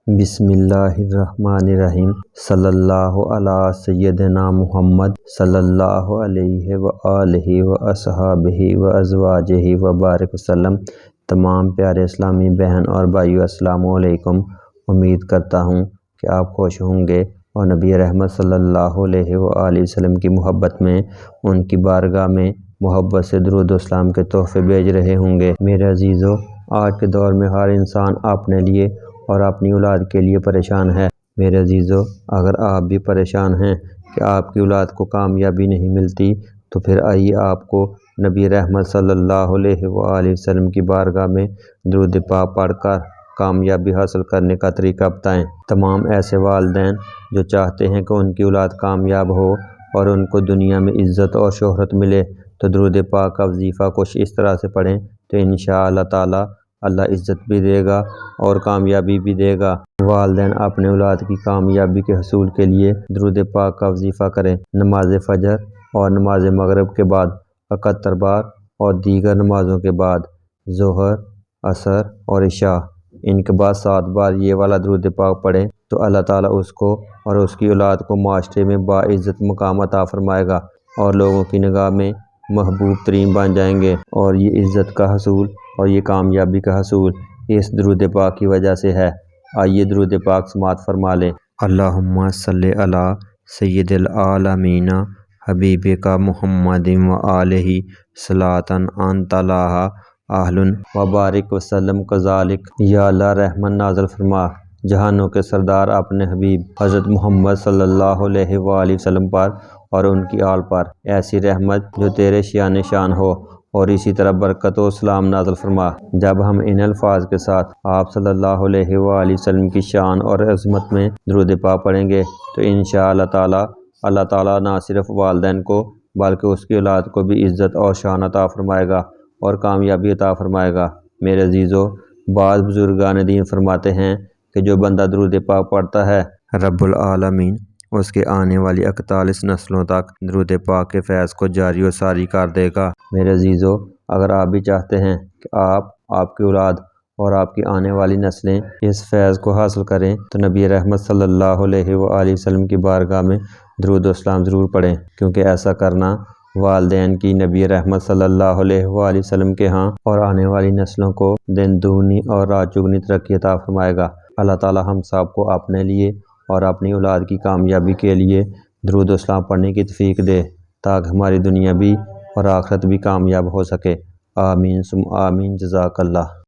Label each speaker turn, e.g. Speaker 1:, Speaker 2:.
Speaker 1: بسم اللہ الرحمن الرحیم صلی اللہ علی سیدنا محمد صلی اللہ علیہ وآلہ واصحابہ وازواجہ وبارک وسلم۔ تمام پیارے اسلامی بہن اور بھائیو السلام علیکم۔ امید کرتا ہوں کہ آپ خوش ہوں گے اور نبی رحمت صلی اللہ علیہ وآلہ وسلم کی محبت میں، ان کی بارگاہ میں محبت سے درود و اسلام کے تحفے بھیج رہے ہوں گے۔ میرے عزیزو، آج کے دور میں ہر انسان اپنے لیے اور اپنی اولاد کے لیے پریشان ہے۔ میرے عزیزو، اگر آپ بھی پریشان ہیں کہ آپ کی اولاد کو کامیابی نہیں ملتی، تو پھر آئیے آپ کو نبی رحمت صلی اللہ علیہ وآلہ وسلم کی بارگاہ میں درود پاک پڑھ کر کامیابی حاصل کرنے کا طریقہ بتائیں۔ تمام ایسے والدین جو چاہتے ہیں کہ ان کی اولاد کامیاب ہو اور ان کو دنیا میں عزت اور شہرت ملے، تو درود پاک کا وظیفہ کچھ اس طرح سے پڑھیں تو انشاءاللہ تعالی اللہ عزت بھی دے گا اور کامیابی بھی دے گا۔ والدین اپنے اولاد کی کامیابی کے حصول کے لیے درود پاک کا وظیفہ کریں۔ نماز فجر اور نماز مغرب کے بعد 71 بار اور دیگر نمازوں کے بعد ظہر، عصر اور عشاء، ان کے بعد 7 بار یہ والا درود پاک پڑھیں تو اللہ تعالیٰ اس کو اور اس کی اولاد کو معاشرے میں باعزت مقام عطا فرمائے گا اور لوگوں کی نگاہ میں محبوب ترین بن جائیں گے۔ اور یہ عزت کا حصول اور یہ کامیابی کا حصول اس درود پاک کی وجہ سے ہے۔ آئیے درود پاک سماعت فرما لیں۔ اللہم صلی علی سید العالمین حبیبک محمد وآلہ صلاۃ انت لہا اہل وبارک وسلم کذالک۔ یا اللہ رحمت نازل فرما جہانوں کے سردار اپنے حبیب حضرت محمد صلی اللہ علیہ وآلہ وسلم پر اور ان کی آل پر ایسی رحمت جو تیرے شان شان ہو، اور اسی طرح برکت و سلام نازل فرما۔ جب ہم ان الفاظ کے ساتھ آپ صلی اللہ علیہ وآلہ وسلم کی شان اور عظمت میں درود پاک پڑھیں گے تو انشاءاللہ تعالی اللہ تعالیٰ نہ صرف والدین کو بلکہ اس کی اولاد کو بھی عزت اور شان عطا فرمائے گا اور کامیابی عطا فرمائے گا۔ میرے عزیزو، بعض بزرگان دین فرماتے ہیں کہ جو بندہ درود پاک پڑھتا ہے، رب العالمین اس کے آنے والی 41 نسلوں تک درود پاک کے فیض کو جاری و ساری کر دے گا۔ میرے عزیزو، اگر آپ بھی چاہتے ہیں کہ آپ کی اولاد اور آپ کی آنے والی نسلیں اس فیض کو حاصل کریں تو نبی رحمت صلی اللہ علیہ وآلہ وسلم کی بارگاہ میں درود و اسلام ضرور پڑھیں، کیونکہ ایسا کرنا والدین کی نبی رحمت صلی اللہ علیہ وآلہ وسلم کے ہاں اور آنے والی نسلوں کو دن دگنی اور رات چگنی ترقی عطا فرمائے گا۔ اللہ تعالی ہم سب کو اپنے لیے اور اپنی اولاد کی کامیابی کے لیے درود و اسلام پڑھنے کی توفیق دے، تاکہ ہماری دنیا بھی اور آخرت بھی کامیاب ہو سکے۔ آمین ثم آمین۔ جزاک اللہ۔